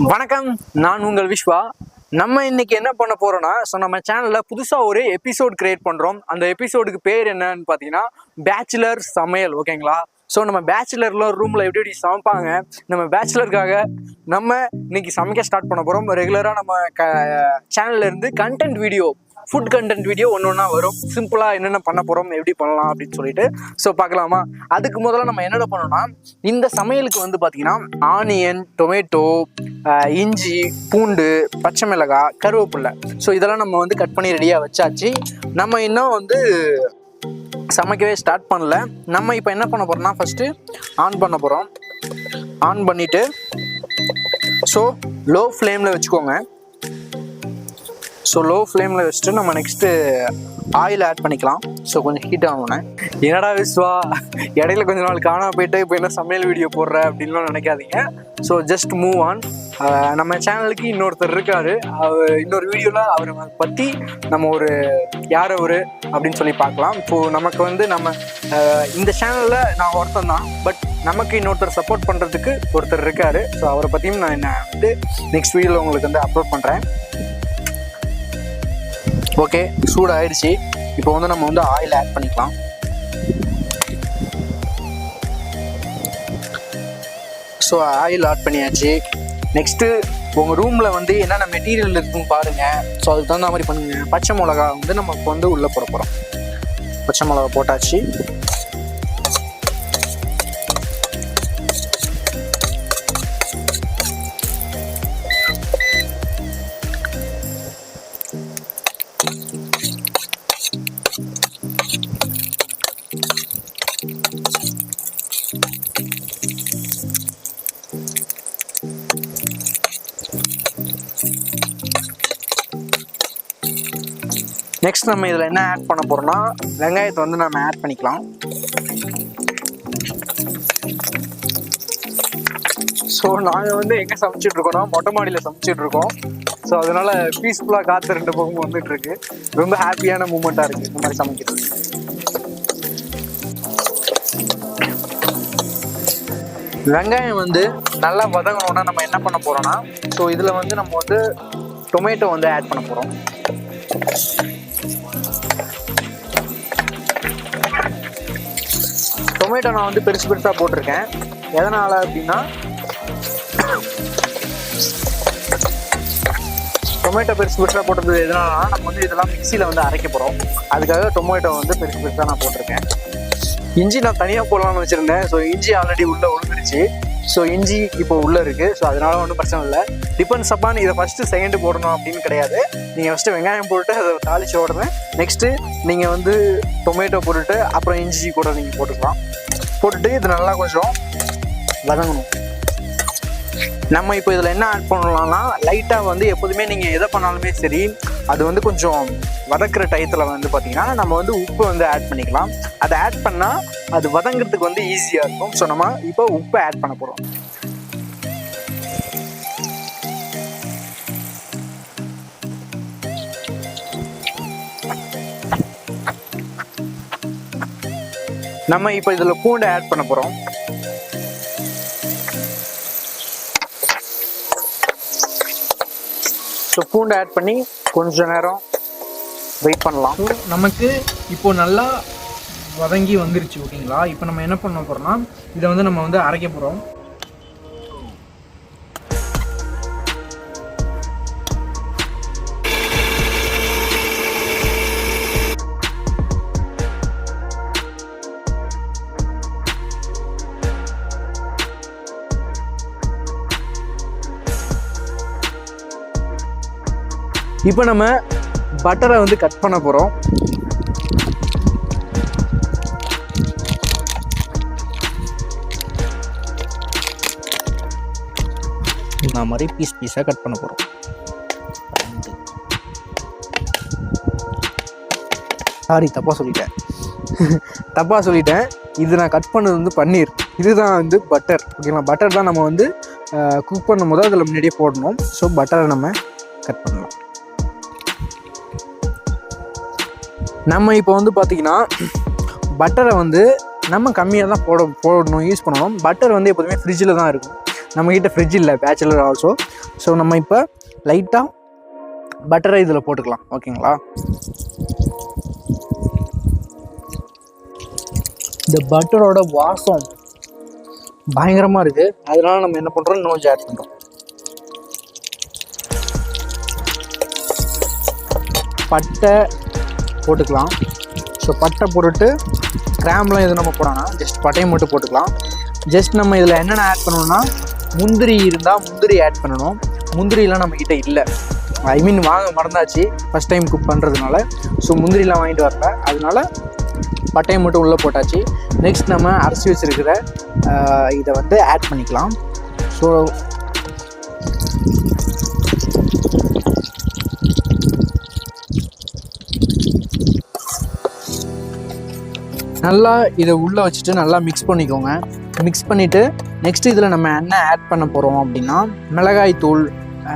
வணக்கம், நான் உங்கள் விஸ்வா. நம்ம இன்னைக்கு என்ன பண்ண போறோம்னா, நம்ம சேனல்ல புதுசா ஒரு எபிசோட் கிரியேட் பண்றோம். அந்த எபிசோடுக்கு பேர் என்னன்னு பாத்தீங்கன்னா பேச்சுலர் சமையல். ஓகேங்களா? நம்ம பேச்சுலர்ல ரூம்ல எப்படி சமைப்பாங்க, நம்ம பேச்சுலருக்காக நம்ம இன்னைக்கு சமைக்க ஸ்டார்ட் பண்ண போறோம். ரெகுலரா நம்ம சேனல்ல இருந்து content video, food content video ஒன்று வரும். சிம்பிளா என்னென்ன பண்ண போறோம், எப்படி பண்ணலாம் அப்படின்னு சொல்லிட்டு பார்க்கலாமா? அதுக்கு முதல்ல நம்ம என்னென்ன பண்ணோம்னா, இந்த சமையலுக்கு பாத்தீங்கன்னா ஆனியன், டொமேட்டோ, இஞ்சி, பூண்டு, பச்சை மிளகாய், கருவேப்பிலை, இதெல்லாம் நம்ம கட் பண்ணி ரெடியா வச்சாச்சு. நம்ம இன்னும் சமைக்கவே ஸ்டார்ட் பண்ணல. நம்ம இப்போ என்ன பண்ண போறோம்னா, ஃபர்ஸ்ட் ஆன் பண்ண போறோம். ஆன் பண்ணிட்டு லோ ஃப்ளேம்ல வச்சுக்கோங்க. லோ ஃப்ளேமில் வச்சுட்டு நம்ம நெக்ஸ்ட்டு ஆயில் ஆட் பண்ணிக்கலாம். கொஞ்சம் ஹீட் ஆகணும். என்னடா விஸ்வா, இடையில கொஞ்ச நாள் காணாம போயிட்டு இப்போ என்ன சமையல் வீடியோ போடுற அப்படின்லாம் நினைக்காதீங்க. Just move on. நம்ம சேனலுக்கு இன்னொருத்தர் இருக்காரு. இன்னொரு வீடியோவில் அவரை பற்றி நம்ம யார் அவரு அப்படின்னு சொல்லி பார்க்கலாம். நமக்கு நம்ம இந்த சேனலில் நான் ஒருத்தன் தான், பட் நமக்கு இன்னொருத்தர் சப்போர்ட் பண்ணுறதுக்கு ஒருத்தர் இருக்காரு. அவரை பற்றியும் நான் நெக்ஸ்ட் வீடியோவில் உங்களுக்கு அப்லோட் பண்ணுறேன். ஓகே, சூடு ஆயிடுச்சு. இப்போ நம்ம ஆயில் ஆட் பண்ணிக்கலாம். ஆயில் ஆட் பண்ணியாச்சு. நெக்ஸ்ட்டு உங்கள் ரூமில் என்னென்ன மெட்டீரியல் இருக்குன்னு பாருங்கள். அதுக்கு தகுந்த மாதிரி பண்ணுங்கள். பச்சை மிளகா நம்ம இப்போ உள்ளே போட போகிறோம். பச்சை மிளகா போட்டாச்சு. நெக்ஸ்ட் நம்ம இதில் என்ன ஆட் பண்ண போகிறோம்னா, வெங்காயத்தை நம்ம ஆட் பண்ணிக்கலாம். நாங்கள் எங்கே சமைச்சிட்டு இருக்கோம்னா, மொட்டை மாடியில் சமைச்சிட்டு இருக்கோம். அதனால பீஸ்ஃபுல்லாக காற்று ரெண்டு பக்கமும் வந்துட்டு இருக்கு. ரொம்ப ஹாப்பியான மூமெண்ட்டாக இருக்குது இந்த மாதிரி சமைக்கிறது. வெங்காயம் நல்லா வதங்கணும்னா நம்ம என்ன பண்ண போகிறோம்னா, இதில் நம்ம டொமேட்டோ ஆட் பண்ண போகிறோம். டொமேட்டோ நான் பெருசு பெருசாக போட்டிருக்கேன். எதனால் அப்படின்னா, டொமேட்டோ பெருசு பெருசாக போட்டது எதனாலனா, நம்ம இதெல்லாம் மிக்சியில் அரைக்க போகிறோம். அதுக்காக டொமேட்டோ பெருசு பெருசாக நான் போட்டிருக்கேன். இஞ்சி நான் தனியாக போடலாம்னு வச்சுருந்தேன். இஞ்சி ஆல்ரெடி உள்ளே விழுந்துருச்சு. இஞ்சி இப்போ உள்ளே இருக்குது. அதனால ஒன்றும் பிரச்சனை இல்லை. டிபெண்ட்ஸ் அப்பான் இதை ஃபஸ்ட்டு செகண்டு போடணும் அப்படின்னு கிடையாது. நீங்கள் ஃபஸ்ட்டு வெங்காயம் போட்டுட்டு அதை தாளித்து உடனே நெக்ஸ்ட்டு நீங்கள் டொமேட்டோ போட்டுட்டு அப்புறம் இஞ்சி கூட நீங்கள் போட்டுக்கலாம். போட்டுட்டு இது நல்லா கொஞ்சம் வதங்கணும். நம்ம இப்போ இதில் என்ன ஆட் பண்ணலாம்னா, லைட்டாக எப்போதுமே நீங்கள் எதை பண்ணாலுமே சரி, அது கொஞ்சம் வதக்கிற டயத்தில் பார்த்தீங்கன்னா நம்ம உப்பு ஆட் பண்ணிக்கலாம். அதை ஆட் பண்ணால் அது வதங்கிறதுக்கு ஈஸியாக இருக்கும். நம்ம இப்போ உப்பை ஆட் பண்ண போகிறோம். நம்ம இப்போ இதில் பூண்டை ஆட் பண்ண போகிறோம். பூண்டை ஆட் பண்ணி கொஞ்ச நேரம் வெயிட் பண்ணலாம். நமக்கு இப்போ நல்லா வதங்கி வந்துருச்சு. ஓகேங்களா? இப்போ நம்ம என்ன பண்ண போகிறோம்னா, இதை நம்ம அரைக்க போகிறோம். இப்போ நம்ம பட்டரை கட் பண்ண போகிறோம். இந்த மாதிரி பீஸ் பீஸாக கட் பண்ண போகிறோம். சாரி, தப்பாக சொல்லிட்டேன். இது நான் கட் பண்ணது பன்னீர். இதுதான் பட்டர். ஓகேங்களா? பட்டர் தான் நம்ம குக் பண்ணும் போது அதில் முன்னாடியே போடணும். பட்டரை நம்ம கட் பண்ணலாம். நம்ம இப்போ பார்த்தீங்கன்னா பட்டரை நம்ம கம்மியாக தான் போடணும், யூஸ் பண்ணணும். பட்டர் எப்போதுமே ஃப்ரிட்ஜில் தான் இருக்கும். நம்மக்கிட்ட ஃப்ரிட்ஜ் இல்லை, பேச்சுலர் ஆல்சோ. ஸோ நம்ம இப்போ லைட்டாக பட்டரை இதில் போட்டுக்கலாம். ஓகேங்களா? இந்த பட்டரோட வாசம் பயங்கரமாக இருக்குது. அதனால நம்ம என்ன பண்ணுறோம், இன்னும் கொஞ்சம் ஆட் பண்ணுறோம். பட்டை போட்டுக்கலாம். ஸோ பட்டை போட்டுட்டு கிராம்லாம் எதுவும் நம்ம போடணும், ஜஸ்ட் பட்டையை மட்டும் போட்டுக்கலாம். ஜஸ்ட் நம்ம இதில் என்னென்ன ஆட் பண்ணணும்னா, முந்திரி இருந்தால் முந்திரி ஆட் பண்ணணும். முந்திரிலாம் நம்மக்கிட்ட இல்லை, ஐ மீன் வாங்க மறந்தாச்சு ஃபஸ்ட் டைம் குக் பண்ணுறதுனால. ஸோ முந்திரிலாம் வாங்கிட்டு வரல, அதனால பட்டையை மட்டும் உள்ளே போட்டாச்சு. நெக்ஸ்ட் நம்ம அரைச்சி வச்சுருக்கிற இதை வந்து ஆட் பண்ணிக்கலாம். ஸோ நல்லா இதை உள்ளே வச்சுட்டு நல்லா மிக்ஸ் பண்ணிக்கோங்க. மிக்ஸ் பண்ணிவிட்டு நெக்ஸ்ட்டு இதில் நம்ம என்ன ஆட் பண்ண போகிறோம் அப்படின்னா, மிளகாய் தூள்,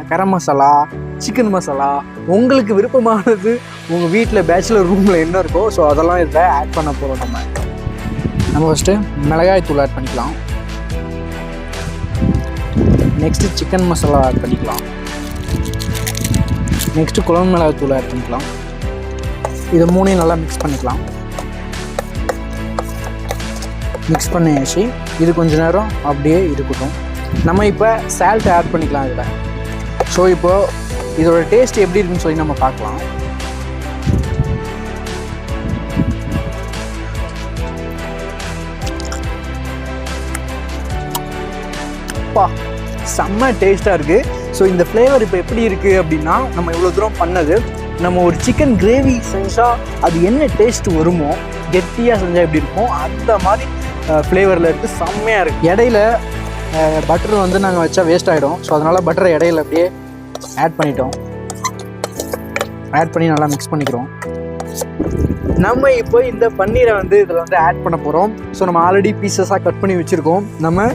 கரம் மசாலா, சிக்கன் மசாலா, உங்களுக்கு விருப்பமானது உங்கள் வீட்டில் பேச்சுலர் ரூமில் என்ன இருக்கோ ஸோ அதெல்லாம் இதில் ஆட் பண்ண போகிறோம். நம்ம ஃபஸ்ட்டு மிளகாய் தூள் ஆட் பண்ணிக்கலாம். நெக்ஸ்ட்டு சிக்கன் மசாலா ஆட் பண்ணிக்கலாம். நெக்ஸ்ட்டு குழம்பு மிளகாய் தூள் ஆட் பண்ணிக்கலாம். இதை மூணையும் நல்லா மிக்ஸ் பண்ணிக்கலாம். மிக்ஸ் பண்ணியாச்சு. இது கொஞ்சம் நேரம் அப்படியே இருக்கட்டும். நம்ம இப்போ சால்ட் ஆட் பண்ணிக்கலாம் இதில். ஸோ இப்போது இதோட டேஸ்ட் எப்படி இருக்குன்னு சொல்லி நம்ம பார்க்கலாம். அப்பா செம்ம டேஸ்ட்டாக இருக்குது. ஸோ இந்த ஃப்ளேவர் இப்போ எப்படி இருக்குது அப்படின்னா, நம்ம இவ்வளோ தூரம் பண்ணது, நம்ம ஒரு சிக்கன் கிரேவி செஞ்சால் அது என்ன டேஸ்ட் வருமோ, கெட்டியாக செஞ்சால் எப்படி இருக்கும் அந்த மாதிரி ஃப்ளேவரில் இருக்குது. செம்மையாக இருக்குது. இடையில பட்டர் வந்து நாங்கள் வச்சா வேஸ்ட் ஆகிடும். ஸோ அதனால் பட்டரை இடையில அப்படியே ஆட் பண்ணிட்டோம். ஆட் பண்ணி நல்லா மிக்ஸ் பண்ணிக்கிறோம். நம்ம இப்போ இந்த பன்னீரை வந்து இதில் வந்து ஆட் பண்ண போகிறோம். ஸோ நம்ம ஆல்ரெடி பீசஸாக கட் பண்ணி வச்சுருக்கோம். நம்ம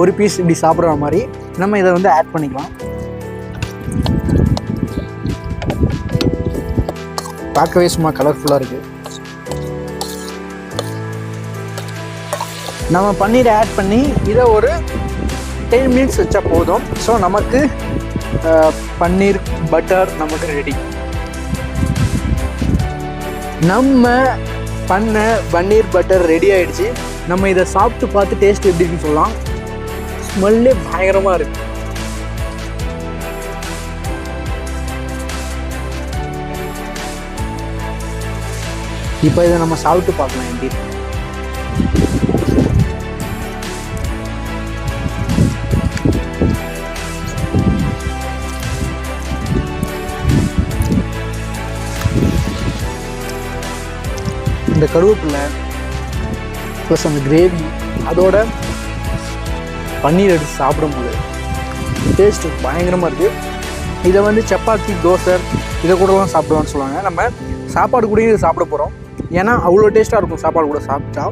ஒரு பீஸ் இப்படி சாப்பிட்ற மாதிரி நம்ம இதை வந்து ஆட் பண்ணிக்கலாம். பார்க்கவே சும்மா கலர்ஃபுல்லாக இருக்குது. நம்ம பன்னீரை ஆட் பண்ணி இதை ஒரு 10 மினிட்ஸ் வச்சா போதும். ஸோ நமக்கு பன்னீர் பட்டர் நமக்கு ரெடி. நம்ம பண்ண பன்னீர் பட்டர் ரெடி ஆகிடுச்சு. நம்ம இதை சாப்பிட்டு பார்த்து டேஸ்ட் எப்படி இருக்குன்னு சொல்லலாம். ஸ்மெல்லே பயங்கரமாக இருக்குது. இப்போ இதை நம்ம சாப்பிட்டு பார்க்கலாம் எப்படி இருக்கு. இந்த கருவேப்பிலை ப்ளஸ் அந்த கிரேவி அதோட பன்னீர் எடுத்து சாப்பிடும்போது டேஸ்ட்டு பயங்கரமாக இருக்குது. இதை வந்து சப்பாத்தி, தோசை இதை கூடலாம் சாப்பிடுவான்னு சொல்லுவாங்க. நம்ம சாப்பாடு கூடயும் இதை சாப்பிட போகிறோம். ஏன்னா அவ்வளோ டேஸ்ட்டாக இருக்கும் சாப்பாடு கூட சாப்பிட்டா.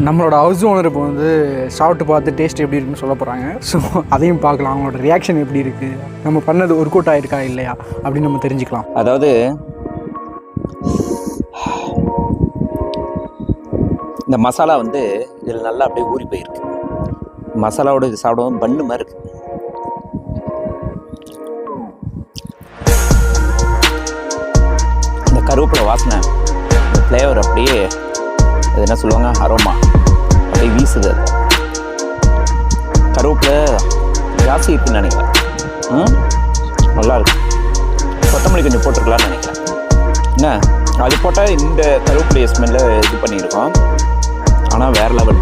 நம்மளோட ஹவுஸ் ஓனர் இப்போ வந்து சாப்பிட்டு பார்த்து டேஸ்ட் எப்படி இருக்குன்னு சொல்ல போகிறாங்க. ஸோ அதையும் பார்க்கலாம், அவங்களோட ரியாக்ஷன் எப்படி இருக்குது, நம்ம பண்ணது ஒர்க் அவுட் ஆகிருக்கா இல்லையா அப்படின்னு நம்ம தெரிஞ்சுக்கலாம். அதாவது இந்த மசாலா வந்து இதில் நல்லா அப்படியே ஊறி போயிருக்கு. மசாலாவோட இது சாப்பிடுவோம் பண்ணு மாதிரி இருக்கு. இந்த கருவேப்பிலை வாசனை, இந்த ஃப்ளேவர் அப்படியே அது என்ன சொல்லுவாங்க, அரோமா அப்படியே வீசுது. கருவேப்பிலை ஜாஸ்தி இருக்குன்னு நினைக்கிறேன். நல்லா இருக்கு. கொத்தமல்லி கொஞ்சம் போட்டிருக்கலான்னு நினைக்கிறேன். என்ன அது போட்டால் இந்த கருவேப்பிலையை ஸ்மெல்லை இது பண்ணியிருக்கோம். ஆனால் வேறு லெவல்.